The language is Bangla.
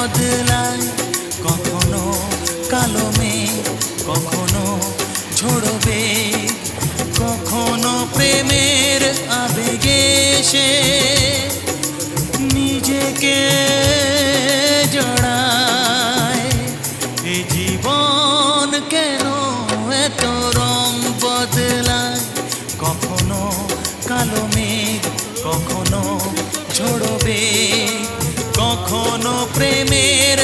বদলায়, কখনো কালো মেঘ, কখনো ঝোড়বে, কখনো প্রেমের আবেগে সে নিজেকে জড়ায়। এ জীবন কেন এত রং বদলায়, কখনো কালো মেঘ, কখনো ঝোড়বে, কখনো প্রেমের